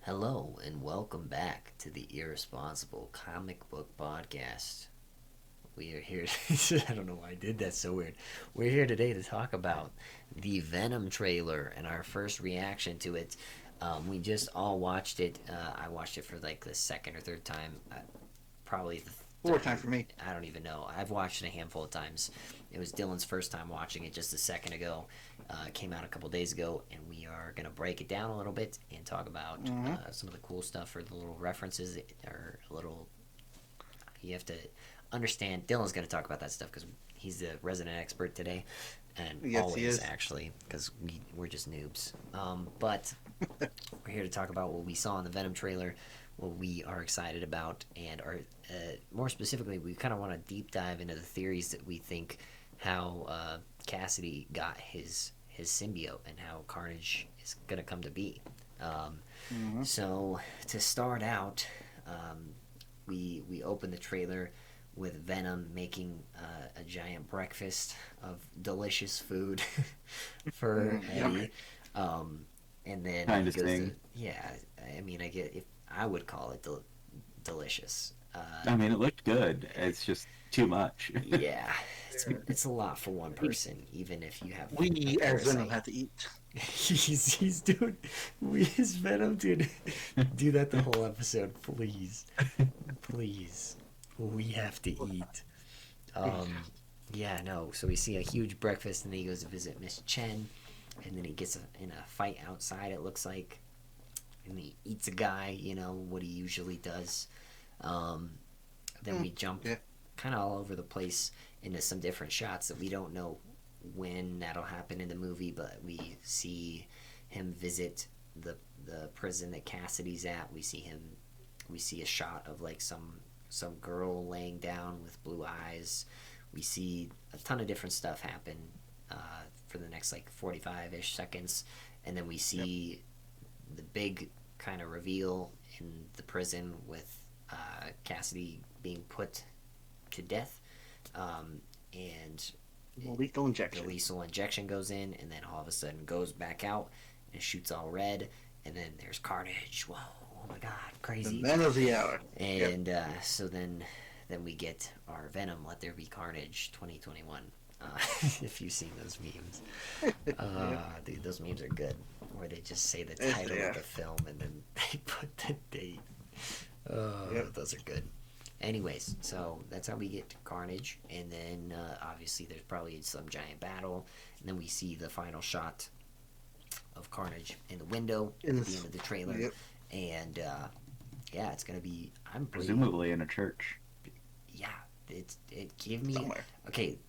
Hello and welcome back to the Irresponsible Comic Book Podcast. We are here. I don't know why I did that so weird. We're here today to talk about the Venom trailer and our first reaction to it. We just all watched it. I watched it for like the second or third time. Probably the Fourth time for me. I don't even know. I've watched it a handful of times. It was Dylan's first time watching it just a second ago. It came out a couple days ago, and we are going to break it down a little bit and talk about Mm-hmm. some of the cool stuff or the little references or a little. You have to understand. Dylan's going to talk about that stuff because he's the resident expert today, and Yes, he always is. actually because we're just noobs. But we're here to talk about what we saw in the Venom trailer, what we are excited about, and are more specifically, we kind of want to deep dive into the theories that we think how Cassidy got his symbiote and how Carnage is gonna come to be. Um, Mm-hmm. so to start out, we open the trailer with Venom making a giant breakfast of delicious food for Yum. Eddie. And then Kind he of goes to thing. yeah. I mean, I get if I would call it delicious. I mean, it looked good. It's just too much. Yeah, it's a lot for one person, even if you have a We as Venom parasite. had to eat. He's doing we his Venom dude. Do that the whole episode, please, please. We have to eat. Um, yeah, no. So we see a huge breakfast, and then he goes to visit Miss Chen, and then he gets in a fight outside. It looks like, and he eats a guy. You know what he usually does. Um, then we jump Yeah. kind of all over the place into some different shots that we don't know when that'll happen in the movie, but we see him visit the prison that Cassidy's at. We see a shot of like some girl laying down with blue eyes. We see a ton of different stuff happen uh, for the next like 45-ish seconds, and then we Yep. see the big kind of reveal in the prison with Cassidy being put to death, and Lethal the injection. lethal injection goes in, and then all of a sudden goes back out and shoots all red, and then there's Carnage. Whoa! Oh my God! The Crazy! man of the hour. Yep. And so then we get our Venom. Let there be Carnage 2021. If you've seen those memes, Yep. dude, those memes are good. Where they just say the Yes, title they of are. the film and then they put the date. Yep. Those are good. Anyways, so that's how we get to Carnage, and then obviously there's probably some giant battle, and then we see the final shot of Carnage in the window In at the this. end of the trailer, Yep. and yeah, it's gonna be. I'm pretty. Presumably in a church. Yeah, it gave me Somewhere. okay.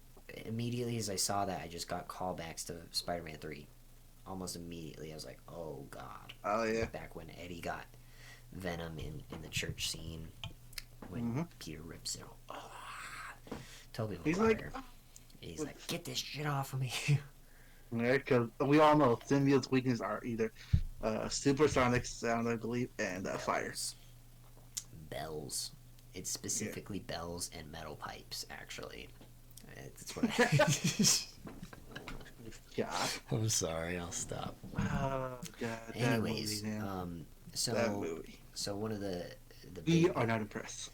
Immediately as I saw that, I just got callbacks to Spider-Man 3. Almost immediately, I was like, "Oh God!" Oh yeah. Back when Eddie got Venom in the church scene, when Mm-hmm. Peter rips it. Oh, Toby He's like, Maguire. He's like, "Get this shit off of me!" yeah, because we all know symbiote's weaknesses are either supersonic sound, I believe, and fire. Bells, bells. It's Yeah. specifically bells and metal pipes. Actually, that's what. I... God. I'm sorry. I'll stop. Oh God. That Anyways, movie, man. so That movie. so one of the We big are not impressed.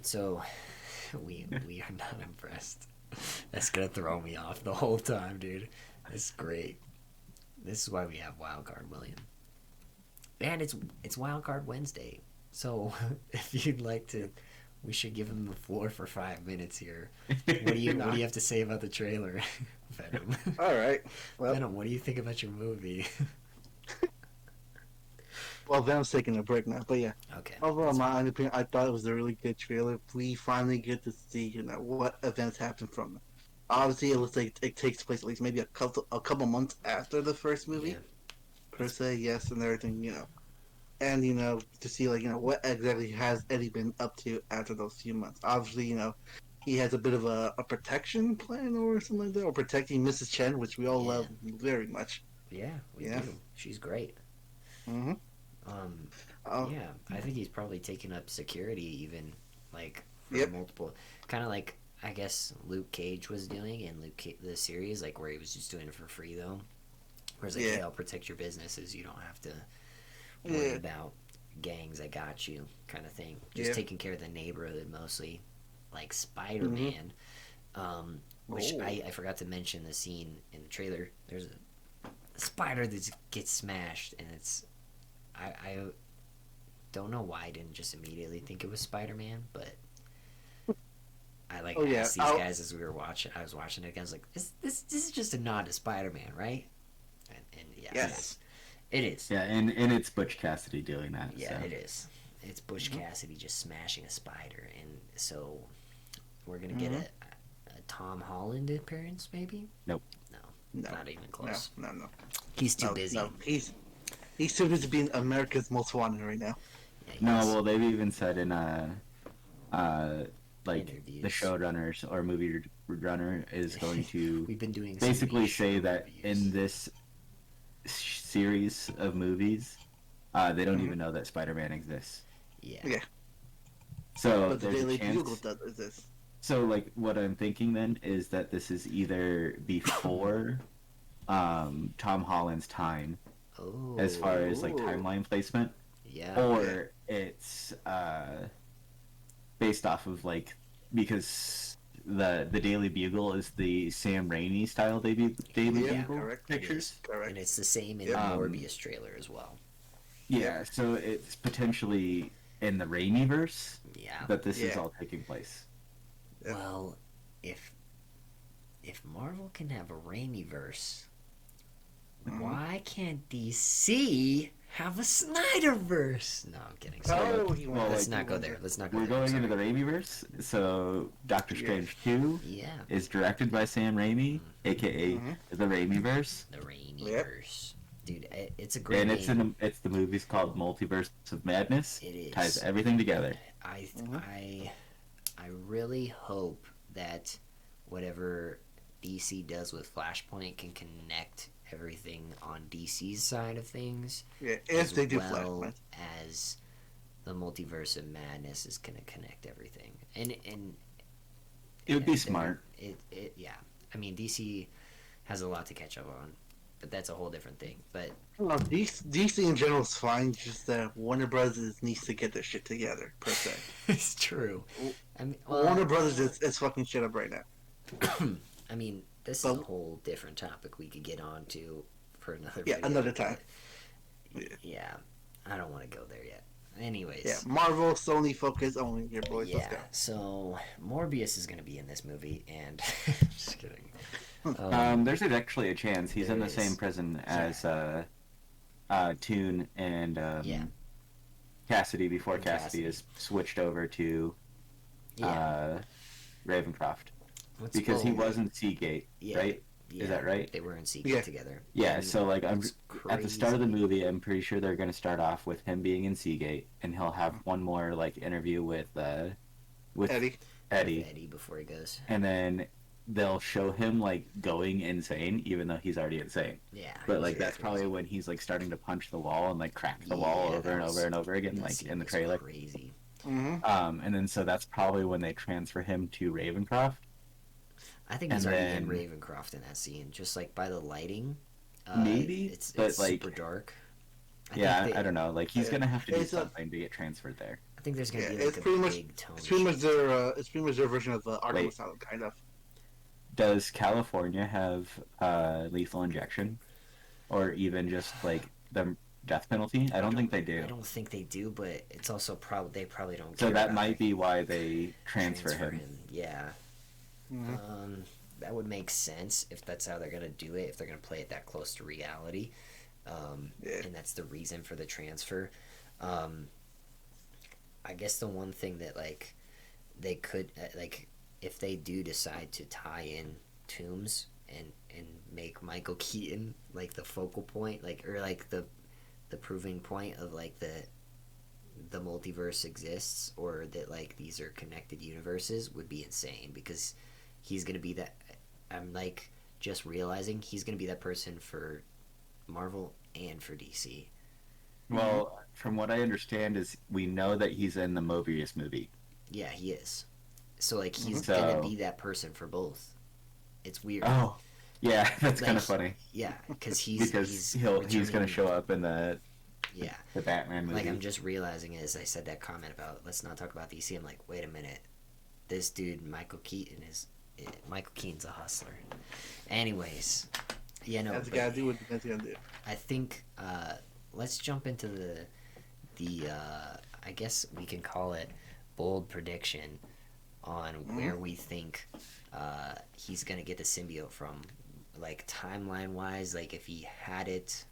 so we are not impressed. That's gonna throw me off the whole time, dude. That's great. This is why we have Wildcard William. And it's Wildcard Wednesday. So if you'd like to, we should give him the floor for 5 minutes here. What do you have to say about the trailer, Venom? All right. Well, Venom, what do you think about your movie? Venom's taking a break now, but yeah. Okay. Overall, That's my opinion, I thought it was a really good trailer. We finally get to see, what events happen from it. Obviously, it looks like it takes place at least maybe a couple months after the first movie, yeah. per se. Yes, and everything. And to see what exactly has Eddie been up to after those few months. Obviously, he has a bit of a protection plan or something like that, or protecting Mrs. Chen, which we all Yeah. love very much. Yeah, we Yeah. do. She's great. Mm-hmm. Um, Oh, yeah, I think he's probably taken up security even like for yep. multiple, kind of like I guess Luke Cage was doing in the series, like where he was just doing it for free though. Whereas like, Yeah. hey, I'll protect your businesses. You don't have to worry Yeah. about gangs. I got you, kind of thing. Just Yeah. taking care of the neighborhood mostly, like Mm-hmm. Spider-Man. Which Oh. I forgot to mention the scene in the trailer. There's a spider that gets smashed, and I don't know why I didn't just immediately think it was Spider-Man, but I like Oh, yeah. asked these guys as we were watching. I was watching it again. I was like, this is just a nod to Spider-Man, right? And yeah, Yes. it is. Yeah, and it's Butch Cassidy doing that. Yeah, so. it is. It's Butch Mhm. Cassidy just smashing a spider, and so we're gonna get Mhm. a Tom Holland appearance, maybe? Nope. No, No. not even No. close. No. He's too No. busy. No. He's too busy being America's Most Wanted right now. Yeah, he No, is. well, they've even said in like the Interviews. showrunners or movie runner is going to We've been doing some basically niche say that reviews. in this series of movies, they don't Mhm. even know that Spider-Man exists. Yeah. Yeah. So But the there's a Daily chance. Bugle does this. So like what I'm thinking then is that this is either before Tom Holland's time Oh. as far as like Ooh. timeline placement, Yeah. or it's based off of like because the Daily Bugle is the Sam Raimi style Daily Yeah, Bugle correct. pictures. Correct. And it's the same in Yep. the Morbius trailer as well. Yeah, so it's potentially in the Raimi verse Yeah. that this is Yeah. all taking place. Yeah. Well, if Marvel can have a Raimi verse, Mhm. why can't DC have a Snyderverse? No, I'm kidding. Sorry. Oh, he Well, went Let's like, not go there. Let's not go We're there. going Sorry. into the Raimi verse, so Doctor Yeah. Strange 2 Yeah, is directed by Sam Raimi, aka Mhm. the Raimi verse, the Raimi Yep. verse. Dude, it's a great and it's name. it's the movie's called Multiverse of Madness. It is. Ties everything together. Mhm. I really hope that whatever DC does with Flashpoint can connect everything on DC's side of things, Yeah, as if they do well Flashpoint. as the Multiverse of Madness is going to connect everything. And It would be they're- smart. Yeah. I mean, DC has a lot to catch up on, but that's a whole different thing. But Well, DC in general is fine. Just that Warner Brothers needs to get their shit together, per se. it's true. I mean, Warner Brothers is fucking shit up right now. I mean, this is But- a whole different topic we could get on to for another Yeah, video, another time. but yeah, I don't want to go there yet. Anyways, Yeah, Marvel, Sony, focus only here, boys. Let's yeah. go. So Morbius is going to be in this movie, and just kidding. There's actually a chance he's in there the same is. prison as Toon and Yeah. Cassidy before And Cassidy is switched over to Yeah, Ravencroft Let's because he go- was in Seagate, yeah, right? Yeah, Is that right? They were in Seagate Yeah. together. Yeah, And so like what's at the start of the crazy- movie, I'm pretty sure they're going to start off with him being in Seagate, and he'll have one more like interview with Eddie. Eddie before he goes. and then they'll show him like going insane, even though he's already insane. Yeah, But he's like that's crazy. probably when he's like starting to punch the wall and like crack the wall Yeah, over that and was- over and over again, that like scene in the was trailer. Crazy. Mm-hmm. And then so that's probably when they transfer him to Ravencroft. I think he's And already in then- Ravencroft in that scene, just like by the lighting. Maybe, it's but, like, super dark. Yeah, think I don't know. Like he's Yeah. gonna have to do It's a- something to get transferred there. I think there's gonna Yeah, be it's like a pretty much- big tone. It's pretty much shift. their version of Arkham Wait. Asylum, kind of. Does California have lethal injection, or even just like the death penalty? I don't think they do. I don't think they do, but it's also they probably don't. So care that about might be why they transfer him. Yeah. Mhm. That would make sense if that's how they're gonna do it. If they're gonna play it that close to reality, Yeah. and that's the reason for the transfer. I guess the one thing that like they could like if they do decide to tie in Tombs and make Michael Keaton like the focal point, like or like the proving point of like the multiverse exists or that like these are connected universes would be insane because he's gonna be that. I'm like just realizing he's gonna be that person for Marvel and for DC. Well, from what I understand, is we know that he's in the Mobius movie. Yeah, he is. So like he's So- gonna be that person for both. It's weird. Oh, Yeah, that's Like, kind of funny yeah, because he's because he's he's gonna returning. show up in Yeah, the Batman movie. like I'm just realizing as I said that comment about let's not talk about DC. I'm like, wait a minute, this dude Michael Keaton's a hustler. Anyways, yeah, no, That's but gotta do what that's gonna do. I think let's jump into the I guess we can call it bold prediction on where we think he's gonna get the symbiote from, like timeline wise, like if he had it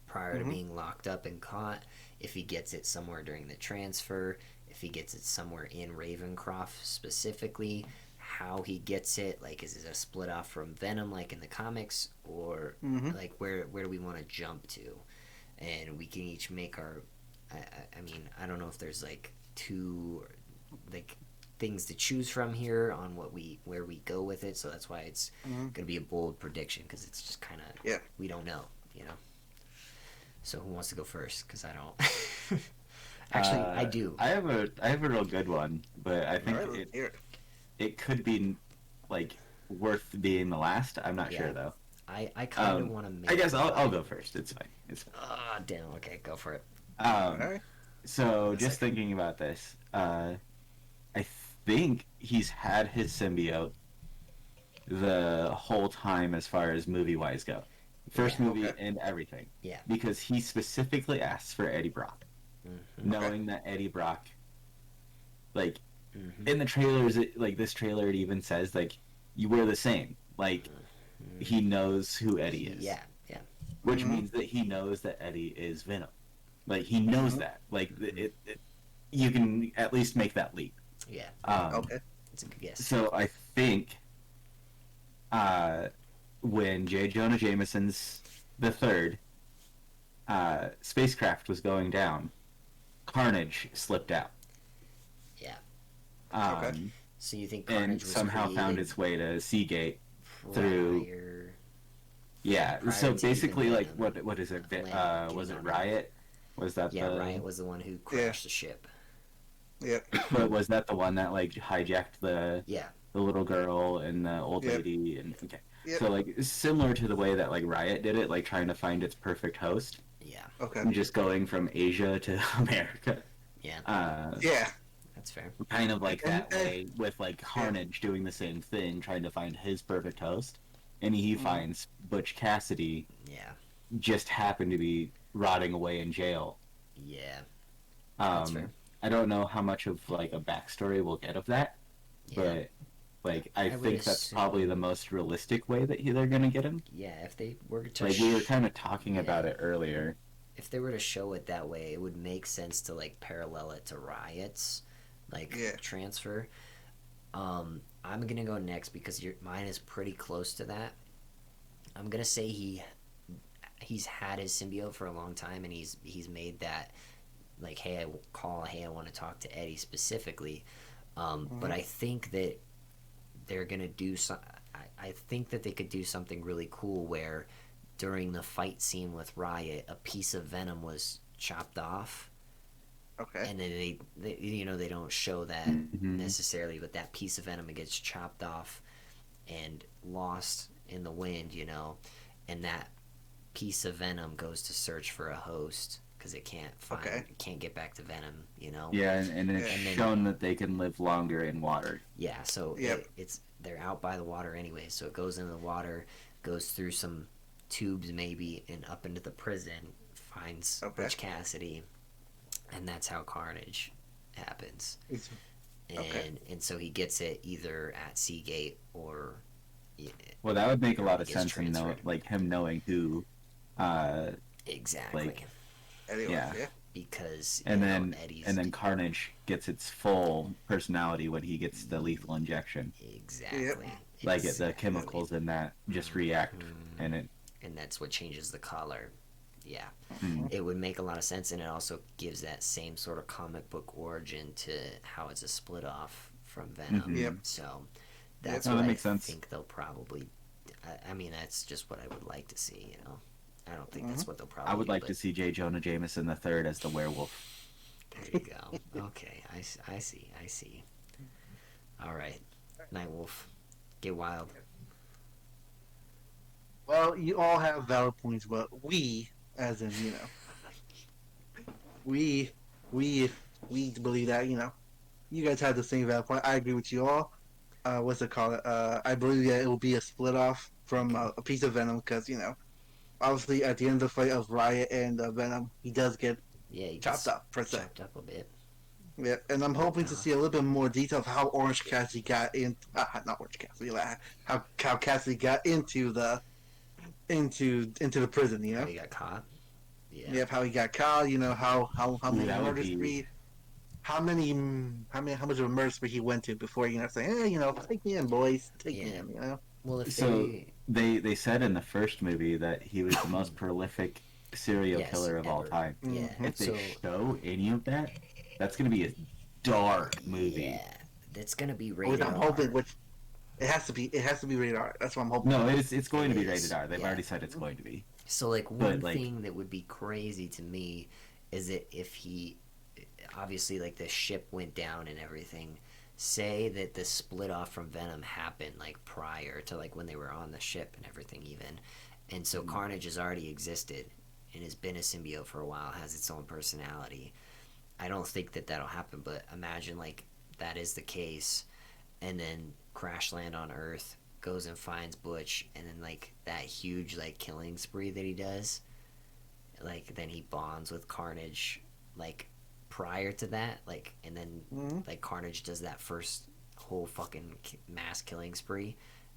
prior to being locked up and caught, if he gets it somewhere during the transfer, if he gets it somewhere in Ravencroft specifically, how he gets it, like is it a split off from Venom like in the comics, or like where do we want to jump to? And we can each make our I mean, I don't know if there's like two like things to choose from here on where we go with it, so that's why it's gonna be a bold prediction because it's just kind of we don't know, you know. So who wants to go first? Because I don't. Actually, I do. I have a real good one, but I think All right, let's hear it. it could be like worth being the last. I'm not sure though. I kind of want to make. I guess I'll go first. It's fine. It's fine. Ah, damn. Okay, go for it. All right. So just thinking about this, I think he's had his symbiote the whole time as far as movie wise go. First movie and everything. Yeah. Because he specifically asks for Eddie Brock. Knowing that Eddie Brock, like, in the trailers, like this trailer, it even says, like, you were the same. Like, he knows who Eddie is. Yeah, yeah. Which means that he knows that Eddie is Venom. Like, he knows that. Like, you can at least make that leap. Yeah. It's a good guess. So I think when J. Jonah Jameson's the third spacecraft was going down, Carnage slipped out. Yeah. So you think and Carnage was somehow found its way to Seagate through. Yeah. So to basically, even like, Venom what is it? landing, Was it Venom. Riot? Was that the? Riot was the one who crashed the ship. Yeah. But was that the one that like hijacked the Yeah. the little girl and the old lady? And okay. Yep. So like similar to the way that like Riot did it, like trying to find its perfect host. Yeah. Okay. And just going from Asia to America. Yeah. Yeah. That's fair. Kind of like that way with like Carnage doing the same thing, trying to find his perfect host, and he finds Butch Cassidy. Yeah. Just happened to be rotting away in jail. Yeah. That's fair. I don't know how much of like a backstory we'll get of that, but like I would think that's assume- probably the most realistic way that they're gonna get him. Yeah, if they were to Like we were kind of talking about it earlier. if they were to show it that way, it would make sense to like parallel it to Riot's like transfer. I'm gonna go next because mine is pretty close to that. I'm gonna say he's had his symbiote for a long time, and he's made that like, hey, I want to talk to Eddie specifically. But I think that they're gonna do some. I think that they could do something really cool where during the fight scene with Riot, a piece of Venom was chopped off. Okay. And then they don't show that necessarily, but that piece of Venom gets chopped off and lost in the wind, and that piece of Venom goes to search for a host because it can't get back to Venom, Yeah, and it's shown that they can live longer in water. Yeah, so they're out by the water anyway, so it goes into the water, goes through some tubes maybe, and up into the prison, finds Butch Cassidy. And that's how Carnage happens. And so he gets it either at Seagate or. Well, that would make a lot of gets sense, transferred. like him knowing who. Exactly. Like, Anyways, yeah. Because and then Eddie's Carnage gets its full personality when he gets the lethal injection. Exactly. Like the chemicals in that just react, and that's what changes the color. Yeah, it would make a lot of sense, and it also gives that same sort of comic book origin to how it's a split off from Venom. So that's what makes sense. think they'll probably. I mean, that's just what I would like to see. I don't think that's what they'll probably. I would do, like to see J. Jonah Jameson III as the werewolf. There you go. Okay, I see. All right, Nightwolf, get wild. Well, you all have valid points, but we, as in we, we, we believe that you guys have the same valid point. I agree with you all. What's it called? I believe that it will be a split off from a piece of Venom because obviously at the end of the fight of Riot and Venom, he does get Yeah, he chopped gets up per se. chopped up a bit. Yeah, and I'm hoping to see a little bit more detail of how Orange Cassidy got in. Not Orange Cassidy, like, how Cassidy got into the prison. How he got caught. Yeah. Yep, how he got caught. How many that would murder be- spree. How much of a murder spree he went to before saying, hey, take me in, boys, take me in. Well, if So they said in the first movie that he was the most prolific serial Yes, killer of all ever. time. Yeah. If they So show any of that, that's gonna be a dark movie. yeah, that's gonna be Which rated I'm R. hoping, which it has to be rated R. That's what I'm hoping. No, it's going to be It is, rated R. They've yeah. already said it's going to be. So like But, one like- thing that would be crazy to me is that if he obviously like the ship went down and everything, say that the split off from Venom happened like prior to like when they were on the ship and everything even, and so Carnage has already existed and has been a symbiote for a while, has its own personality. I don't think that that'll happen, but imagine like that is the case, and then crash land on Earth, goes and finds Butch, and then like that huge like killing spree that he does, like then he bonds with Carnage like prior to that, like, and then like Carnage does that first whole fucking mass killing spree,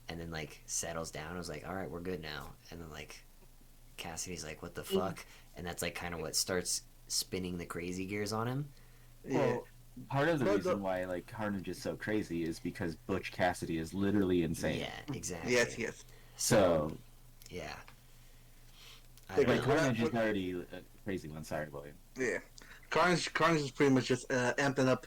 and then like settles down. I was like, all right, we're good now, and then like Cassidy's like, what the fuck, and that's like kind of what starts spinning the crazy gears on him. Yeah. Well, part of the But reason why like Carnage is so crazy is because Butch Cassidy is literally insane. Yeah, exactly. Yes. So Yeah. I Like, don't like know. Carnage is already a crazy one. Sorry, William. Yeah. Carnage is pretty much just amping up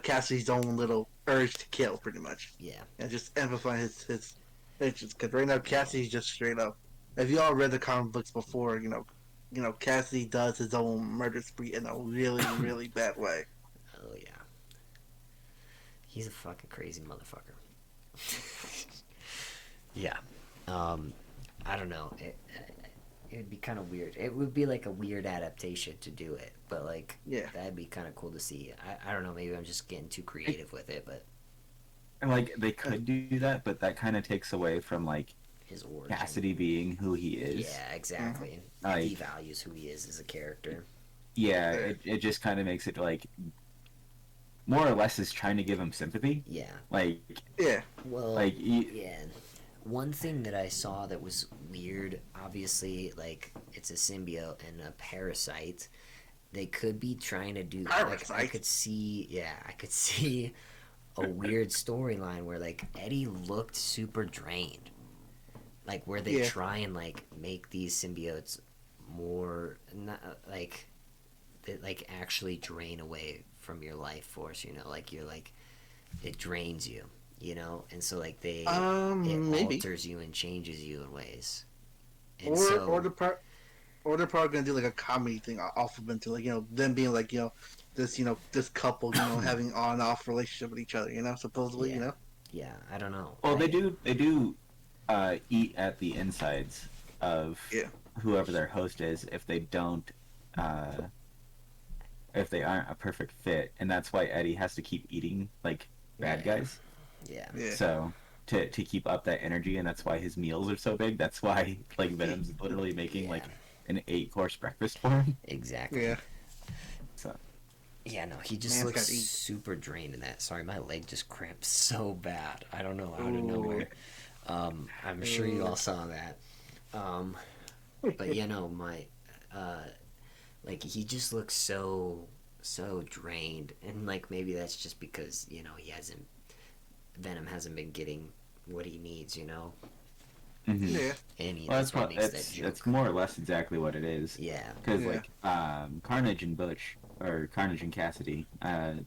Cassidy's own little urge to kill, pretty much, Yeah. and just amplifying his itches. Because right now Cassidy's just straight up. If you all read the comic books before, Cassidy does his own murder spree in a really, really bad way. Oh yeah. He's a fucking crazy motherfucker. Yeah. I don't know. It would be kind of weird. It would be like a weird adaptation to do it, but like Yeah. that'd be kind of cool to see. I don't know. Maybe I'm just getting too creative with it, but And like they could do that, but that kind of takes away from like his origin. Cassidy being who he is. Yeah, exactly. Like- He devalues who he is as a character. Yeah, it just kind of makes it like more or less is trying to give him sympathy. Yeah. Like Yeah. Well. like Yeah. One thing that I saw that was weird, obviously, like, it's a symbiote and a parasite. They could be trying to do, like, I Parasite? could see a weird storyline where, like, Eddie looked super drained. Like, where they Yeah. try and, like, make these symbiotes more, not, like, that, like, actually drain away from your life force, like, you're, like, it drains you. And so like it Maybe. alters you and changes you in ways. And Or they're probably gonna do like a comedy thing off of into like them being like this couple having on and off relationship with each other supposedly Yeah. yeah, I don't know. well they do eat at the insides of Yeah. whoever their host is if they don't if they aren't a perfect fit, and that's why Eddie has to keep eating like bad Yeah. guys. Yeah, Yeah. So to keep up that energy, and that's why his meals are so big. That's why like Venom's literally making Yeah. like an 8-course breakfast for him. exactly. Yeah. So Yeah, no, he just Man's looks gotta eat. super drained in that. Sorry, my leg just cramped so bad. I don't know out of nowhere. I'm sure you all saw that. But my like he just looks so drained, and like maybe that's just because Venom hasn't been getting what he needs, mhm. Yeah. and Well, that's what makes that that's joke. more or less exactly what it is. Yeah, Because Yeah. like Carnage and Butch, or Carnage and Cassidy,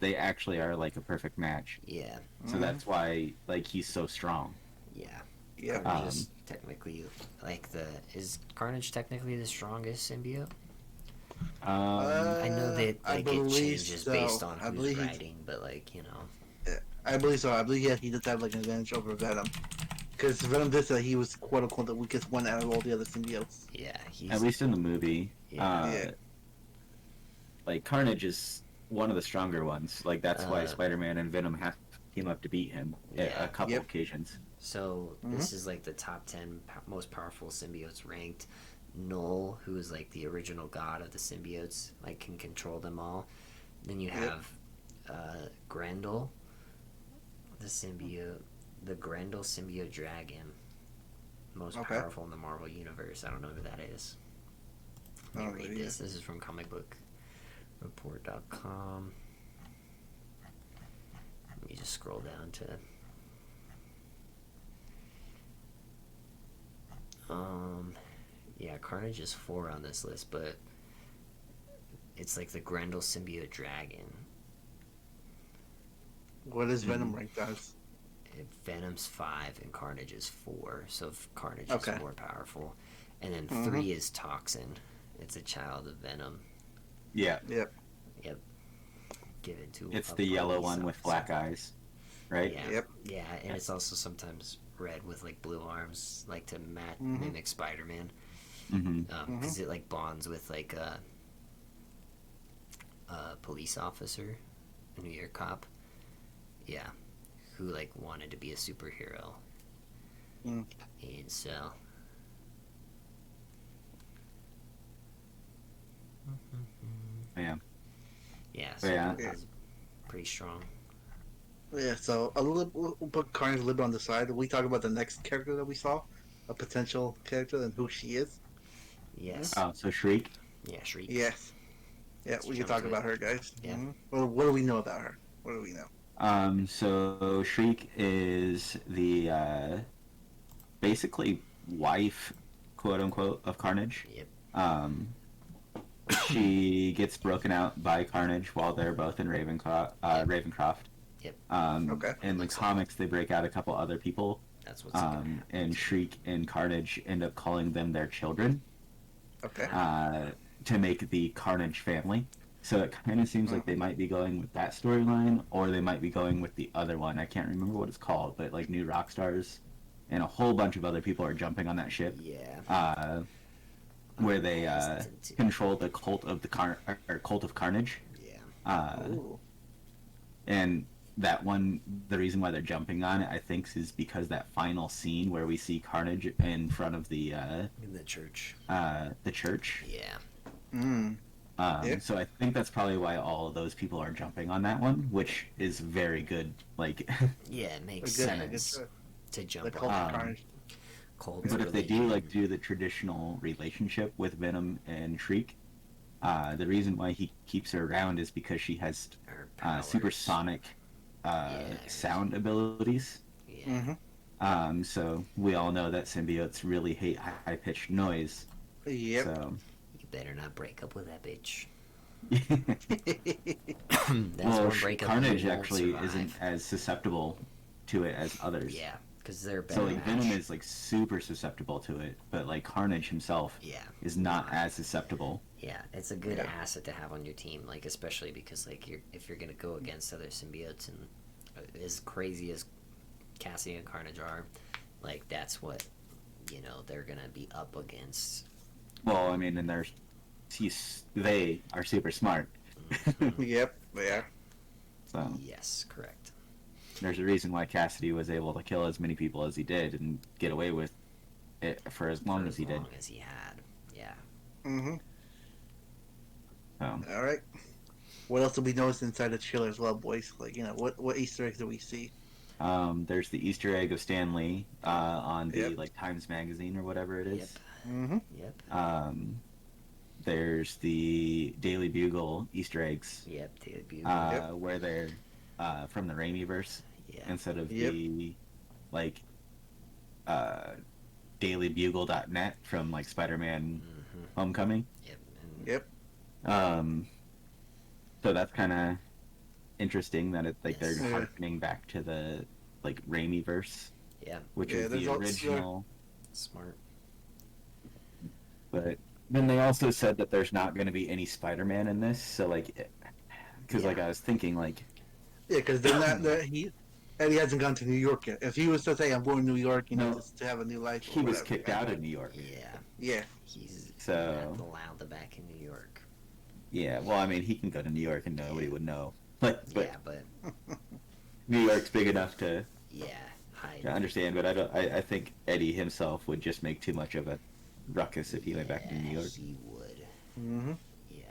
they actually are like a perfect match. yeah, So that's why like he's so strong. yeah. Yeah. Carnage is technically is Carnage technically the strongest symbiote? I know that I like it believe changes so. based on I who's believe he- writing, but I believe so. I believe he does have like an advantage over Venom Because Venom did say he was quote unquote the weakest one out of all the other symbiotes. Yeah, he's At least in the movie. Yeah. Yeah. Like Carnage is one of the stronger ones. Like that's why Spider-Man and Venom have team up to beat him Yeah. a couple Yep. occasions. So this is like the top 10 most powerful symbiotes ranked. Null, who is like the original god of the symbiotes, like can control them all. Then you have Grendel, the symbiote, the Grendel symbiote dragon, most powerful in the Marvel universe. I don't know who that is. Let me read this. This is from comicbookreport.com. Let me just scroll down to. Yeah, Carnage is 4 on this list, but it's like the Grendel symbiote dragon. What is Venom ranked as? Venom's 5 and Carnage is 4, so Carnage is more powerful. And then 3 is Toxin. It's a child of Venom. Yeah. Yep. Given to. It's the yellow one with black eyes, right? Yeah. Yep. Yeah, and it's also sometimes red with like blue arms, like to mimic Spider-Man. Because it like bonds with like a police officer, a New York cop. Yeah, who like wanted to be a superhero. And so. Yeah. Yeah, so that's pretty strong. Yeah, so we'll put Carnage a little bit on the side. We talk about the next character that we saw, a potential character, and who she is. Yes. Oh, so Shriek? Yeah, Shriek. Yes. Yeah, we can talk about her, guys. Yeah. Well, what do we know about her? What do we know? So Shriek is the basically wife, quote unquote, of Carnage. Yep. She gets broken out by Carnage while they're both in Ravencroft. Yep. Okay. In the comics, they break out a couple other people. That's what's and Shriek and Carnage end up calling them their children. Okay. To make the Carnage family. So it kind of seems like they might be going with that storyline, or they might be going with the other one. I can't remember what it's called, but like New Rockstars, and a whole bunch of other people are jumping on that ship. Yeah. Where they control the cult of cult of Carnage. Yeah. And that one, the reason why they're jumping on it, I think, is because that final scene where we see Carnage in front of the in the church. The church. Yeah. So I think that's probably why all of those people are jumping on that one, which is very good. Like, yeah, it makes sense to jump on Carnage. But if they do the traditional relationship with Venom and Shriek, the reason why he keeps her around is because she has supersonic sound abilities. Yeah. So we all know that symbiotes really hate high-pitched noise. Yep. So. You better not break up with that bitch. Well, Carnage actually isn't as susceptible to it as others. Yeah, because they're better. So like Venom is like super susceptible to it, but like Carnage himself is not as susceptible. Yeah, it's a good asset to have on your team, like especially because like if you're gonna go against other symbiotes, and as crazy as Cassie and Carnage are, like that's what they're gonna be up against. Well, I mean, and they are super smart. Yep, they are. So yes, correct. There's a reason why Cassidy was able to kill as many people as he did and get away with it for as long as he did. As long as he had, yeah. All right. What else did we notice inside the trailer as well, boys? Like, what Easter eggs do we see? There's the Easter egg of Stan Lee on the like Times Magazine or whatever it is. Yep. There's the Daily Bugle Easter eggs. Yep, Daily Bugle. Where they're from the Raimiverse instead of the like dailybugle.net from like Spider-Man Homecoming. Yep. So that's kind of interesting that it's like they're harkening back to the like Raimiverse. Yeah. Which is the original. Smart. But then they also said that there's not going to be any Spider-Man in this, so like, because like I was thinking like, because they're not Eddie hasn't gone to New York yet. If he was to say, "I'm going to New York," No. just to have a new life, He or was whatever, kicked out of New York. Yeah, Yeah, he's So- not allowed to back in New York. Yeah, well, I mean, he can go to New York and nobody would know. But Yeah, but New York's big enough to hide. understand. But I think Eddie himself would just make too much of a ruckus if he went back to New York. He would. hmm Yeah,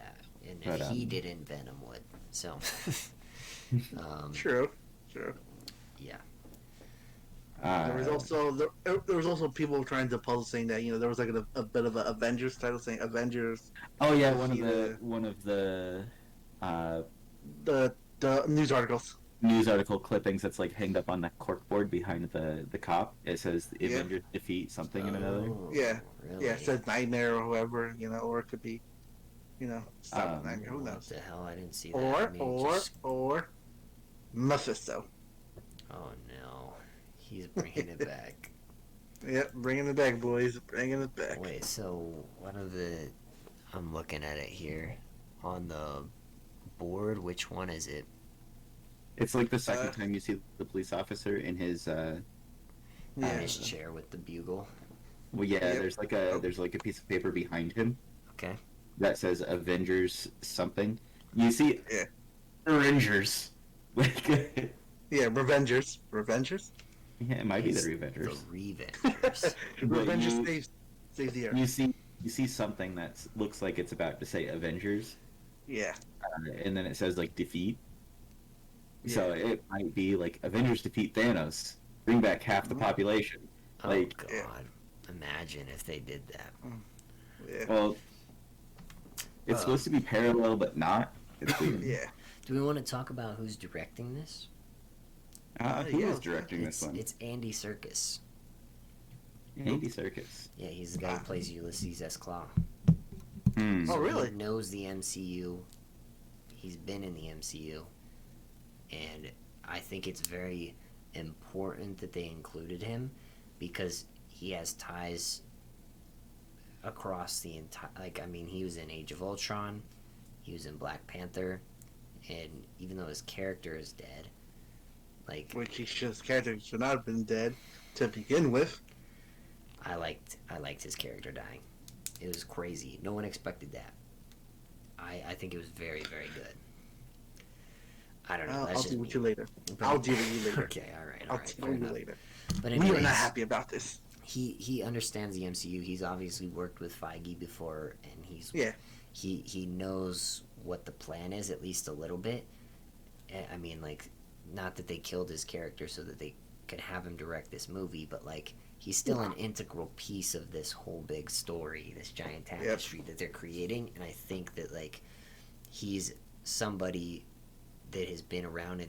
and But, if he didn't, Venom would. So, true. yeah. There was also people trying to puzzle saying that there was like a bit of an Avengers title saying Avengers. Oh yeah, defeated- one of the the news articles. news article clippings that's like hanged up on the corkboard behind the cop. It says the Yeah. Avengers defeat something and another. Oh, Yeah. really? Yeah, it says Nightmare or whoever, or it could be, stop Nightmare. Who What knows? the hell? I didn't see that. I mean, just- Or Mephisto. Oh no, he's bringing it back. Yep, bringing it back, boys. Bringing it back. Wait, so one of the, I'm looking at it here, on the board. Which one is it? It's like the second time you see the police officer in his In Yeah. his chair with the bugle. well yeah, Yep. there's like a piece of paper behind him Okay. that says Avengers something. You see Yeah. Avengers. Like Yeah, Revengers. Revengers? yeah, it might be It's the Revengers. The Revengers. But Revengers you- saves the earth. You see something that looks like it's about to say Avengers, Yeah. and then it says like defeat. So it might be like Avengers defeat Thanos, bring back half the population. Oh Like- God! Yeah. Imagine if they did that. Yeah. Well, it's supposed to be parallel, but not. It's weird. Yeah. Do we want to talk about who's directing this? Who Yeah. is directing this one? It's Andy Serkis. Andy Serkis. Yeah, he's the guy who plays Ulysses S. Claw. Hmm. Oh, really? He knows the MCU. He's been in the MCU. And I think it's very important that they included him because he has ties across the entire. Like, I mean, he was in Age of Ultron, he was in Black Panther, and even though his character is dead, like, Which his character should not have been dead to begin with. I liked his character dying. It was crazy. No one expected that. I think it was very, very good. I don't know. That's I'll just deal me. with you later. But- I'll deal with you later. Okay, all right, I'll fair tell you enough. later. But We are anyways, not happy about this. he understands the MCU. He's obviously worked with Feige before, and Yeah. he knows what the plan is at least a little bit. I mean, like, not that they killed his character so that they could have him direct this movie, but like he's still an integral piece of this whole big story, this giant tapestry that they're creating. And I think that like he's somebody that has been around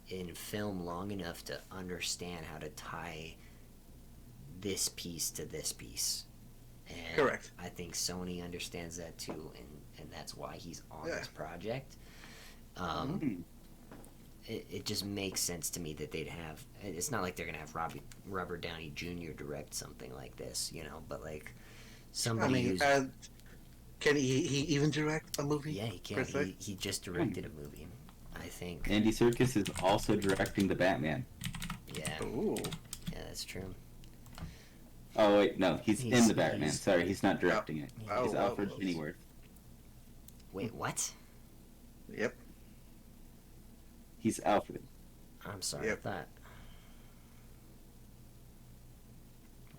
in film long enough to understand how to tie this piece to this piece. And Correct. I think Sony understands that too, and that's why he's on Yeah. this project. Hmm. It just makes sense to me that they'd have. It's not like they're gonna have Robert Downey Jr. direct something like this, but like I somebody mean, who's can he even direct a movie? yeah, he can. per se? He just directed a movie, I think. Andy Serkis is also directing the Batman. Yeah, Ooh. yeah, that's true. Oh wait, no, he's in the Batman. he's- Sorry, he's not directing it. Oh, He's oh, Alfred oh. Pennyworth. Wait, what? Yep. He's Alfred. I'm sorry. Yep. I thought.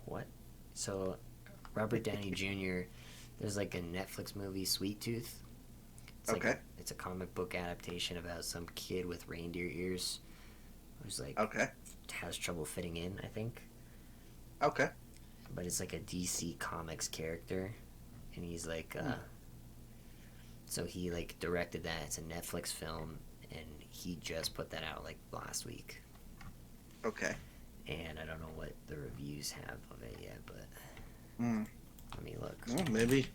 What? So, Robert Downey Jr. There's like a Netflix movie, Sweet Tooth. It's like Okay. it's a comic book adaptation about some kid with reindeer ears, who's like Okay. has trouble fitting in, I think. Okay. But it's like a DC Comics character, and he's like, so he like directed that. It's a Netflix film, and he just put that out like last week. Okay. And I don't know what the reviews have of it yet, but Hmm. let me look. Well, maybe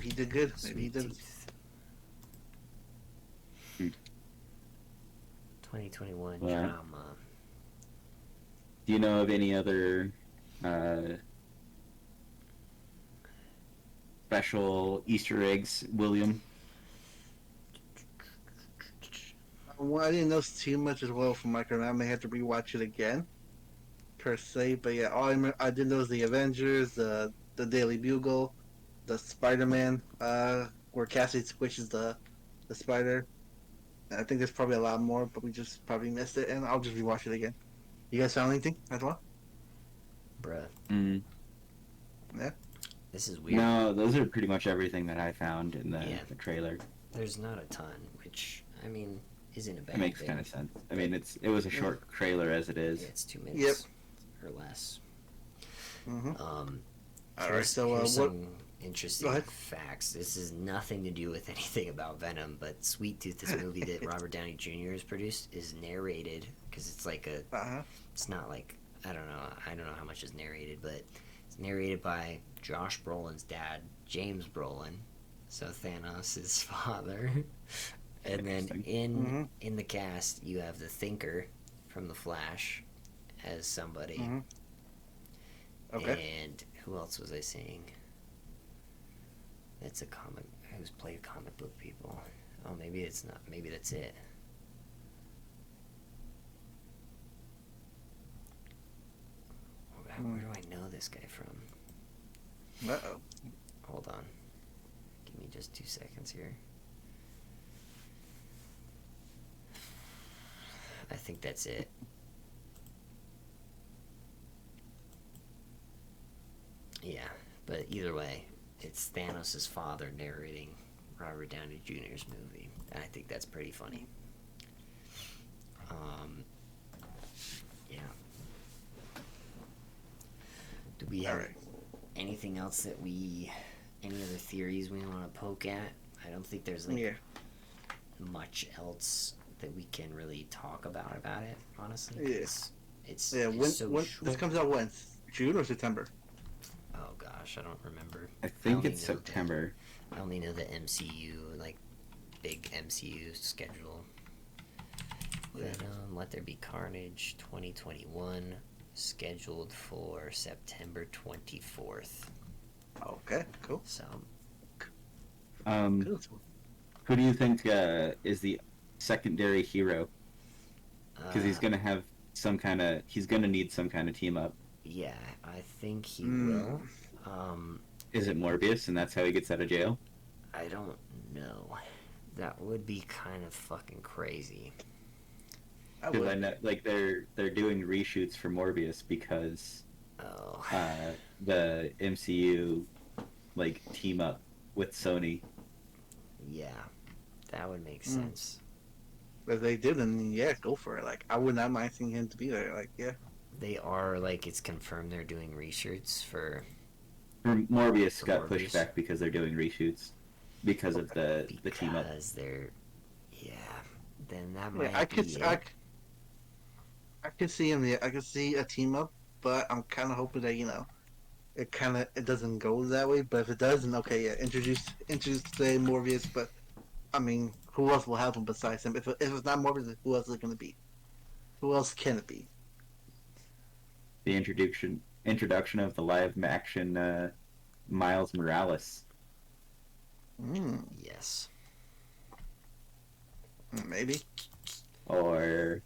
he did good. Maybe he Sweet did. Tooth. Hmm. 2021 Yeah. drama. Do you know of any other special Easter eggs, William? Well, I didn't know too much as well from Micro. I may have to rewatch it again per se. But yeah, I did know is the Avengers, the Daily Bugle, the Spider Man, where Cassie squishes the spider. I think there's probably a lot more, but we just probably missed it, and I'll just rewatch it again. You guys found anything as well? Bruh, Mm. Yeah. this is weird. No, those are pretty much everything that I found in Yeah. the trailer. There's not a ton, which I mean isn't a bad It makes thing. kind of sense. I mean, it was a short trailer as it is. Yeah, it's 2 minutes or less. Mm-hmm. All right. Here's, So here's what? some interesting Go ahead. facts. This has nothing to do with anything about Venom, but Sweet Tooth, this movie that Robert Downey Jr. has produced, is narrated because it's like a. Uh-huh. It's not like I don't know how much is narrated, but it's narrated by Josh Brolin's dad, James Brolin, so Thanos' father. And then in the cast, you have the Thinker from The Flash as somebody. Mm-hmm. Okay. And who else was I saying? That's a comic. Who's played comic book people? Oh, maybe it's not. Maybe that's it. Where do I know this guy from? Uh-oh. Hold on. Give me just 2 seconds here. I think that's it. Yeah, but either way, it's Thanos' father narrating Robert Downey Jr.'s movie. And I think that's pretty funny. Yeah. Do we have anything else that any other theories we want to poke at? I don't think there's much else that we can really talk about it, honestly. Yeah. It's When so short. this comes out when? June or September? Oh gosh, I don't remember. I think only it's know September. I only know the MCU, like big MCU schedule. Venom, Let There Be Carnage, 2021, scheduled for September 24th. Okay, cool. So, Cool. Who do you think is the secondary hero? Because he's gonna have he's gonna need some kind of team up. yeah, I think he will. Is it Morbius, and that's how he gets out of jail? I don't know. That would be kind of fucking crazy. Because I know, like they're doing reshoots for Morbius because Oh. the MCU like team up with Sony. Yeah, that would make sense. If they did, then yeah, go for it. Like, I would not mind seeing him to be there. Like, yeah. They are, like, it's confirmed they're doing reshoots for Morbius got Morbius. pushed back because they're doing reshoots because of the team up. Because they're, yeah, then that Yeah, might I be could, it. I could see him. Yeah, I could see a team up, but I'm kind of hoping that it doesn't go that way. But if it does, then okay, yeah, introduce say Morbius. But I mean, who else will have him besides him? If it's not Morbius, who else is it gonna be? Who else can it be? The introduction of the live action Miles Morales. Yes. Maybe. Or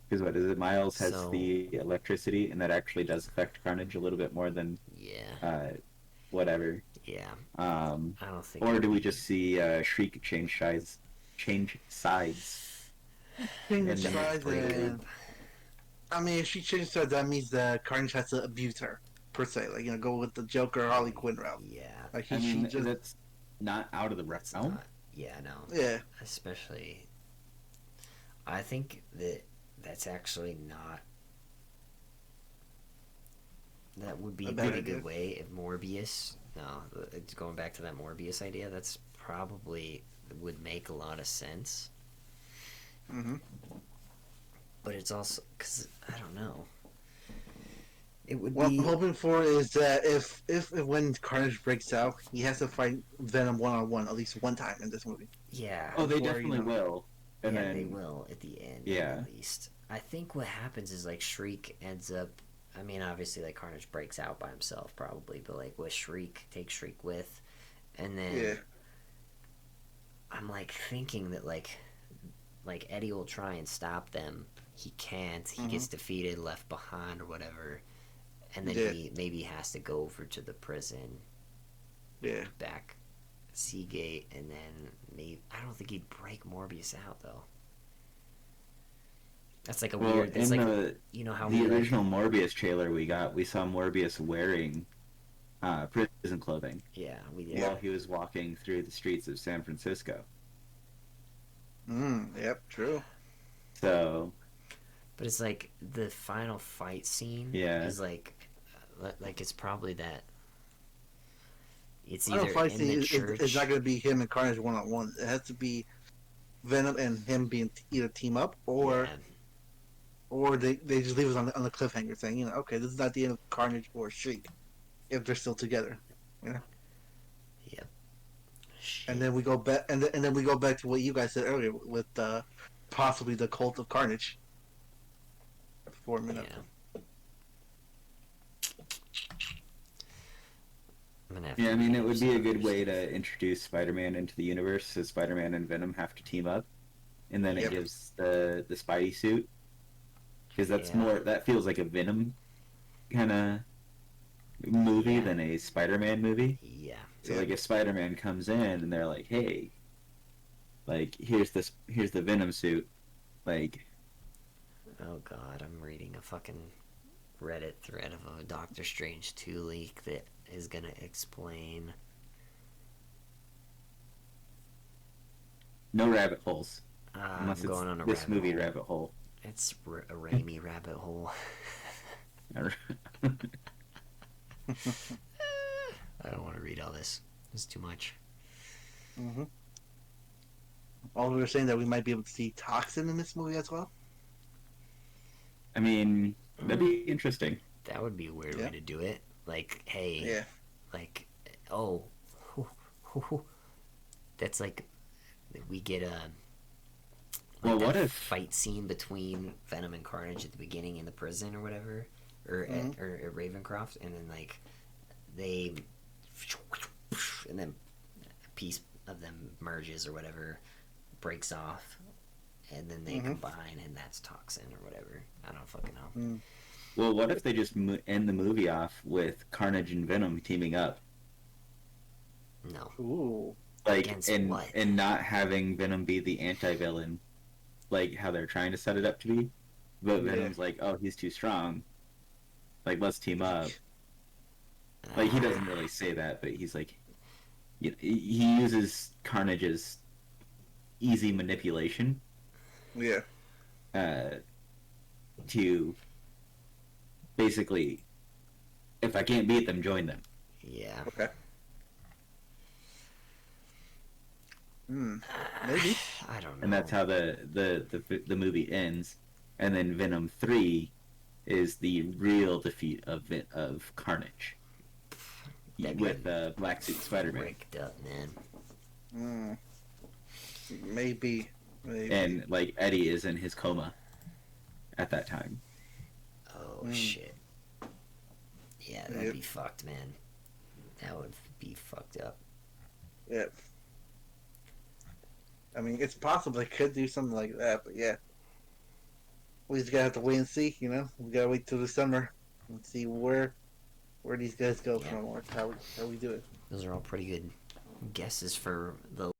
because what is it? Miles has So- the electricity, and that actually does affect Carnage a little bit more than Yeah. whatever. Yeah. I don't think. Or do we just see Shriek change sides? Change And sides then- and I mean, if she changes sides, that means that Carnage has to abuse her per se. Like, go with the Joker Harley Quinn route. Yeah. Like I mean, she just that's not out of the That's realm. not. Yeah. No. yeah. Especially. I think that's actually not. That would be A a bad pretty idea. good way if Morbius. No, it's going back to that Morbius idea. That's probably would make a lot of sense. Mm-hmm. But it's also because I don't know. It would What be. I'm hoping for is that if when Carnage breaks out, he has to fight Venom 1-on-1 at least one time in this movie. Yeah. Oh, they Before, definitely you know. will. And yeah, then they will at the end. Yeah. At least I think what happens is like Shriek ends up. I mean, obviously, like Carnage breaks out by himself probably, but like with Shriek, take Shriek with, and then Yeah. I'm like thinking that like like Eddie will try and stop them. He can't. He gets defeated, left behind, or whatever, and then he maybe has to go over to the prison. Yeah. Back Seagate, and then maybe I don't think he'd break Morbius out though. That's like a weird. That's like you know how the original Morbius trailer we saw Morbius wearing prison clothing. Yeah, we did. While he was walking through the streets of San Francisco. Yep, true. So, but it's like the final fight scene. Yeah. Is like it's probably that. It's Final either fight in scene the church. it's not going to be him and Carnage 1-on-1. It has to be Venom and him being either team up or they just leave us on the cliffhanger saying, you know, okay, this is not the end of Carnage or Shriek if they're still together, you know. Yep. And then we go back, and then we go back to what you guys said earlier with possibly the Cult of Carnage. For a minute. Yeah, I mean, it would be a good way to introduce Spider-Man into the universe, so Spider-Man and Venom have to team up, and then it gives the Spidey suit, because that's more, that feels like a Venom kind of movie than a Spider-Man movie. Yeah. So like if Spider-Man comes in and they're like, hey, like here's the Venom suit, like. Oh God, I'm reading a fucking Reddit thread of a Doctor Strange 2 leak that is gonna explain. No rabbit holes. I'm going on a this rabbit movie hole. Rabbit hole. It's a Raimi rabbit hole. I don't want to read all this. It's too much. Also, they're saying that we might be able to see Toxin in this movie as well. I mean, that'd be interesting. That would be a weird way to do it. Like, hey, like, oh, that's like, we get a. Like what if fight scene between Venom and Carnage at the beginning in the prison or whatever, or at Ravencroft, and then like they, and then a piece of them merges or whatever, breaks off, and then they combine, and that's Toxin or whatever. I don't fucking know. Well, what if they just end the movie off with Carnage and Venom teaming up? No. Ooh. Like, against and what? and not having Venom be the anti-villain, like how they're trying to set it up to be, but Venom's like, oh, he's too strong. Like, let's team up. Like, he doesn't really say that, but he's like, he uses Carnage's easy manipulation. Yeah. To basically, if I can't beat them, join them. Yeah. Okay. Maybe. I don't know. And that's how the movie ends. And then Venom 3 is the real defeat of Carnage. With Black Suit Spider-Man. Rigged up, man. Maybe. And, like, Eddie is in his coma at that time. Oh, shit. Yeah, that'd be fucked, man. That would be fucked up. Yep. I mean, it's possible they could do something like that, but yeah. We just gotta have to wait and see, you know? We gotta wait till the summer and see where these guys go from or how we do it. Those are all pretty good guesses for the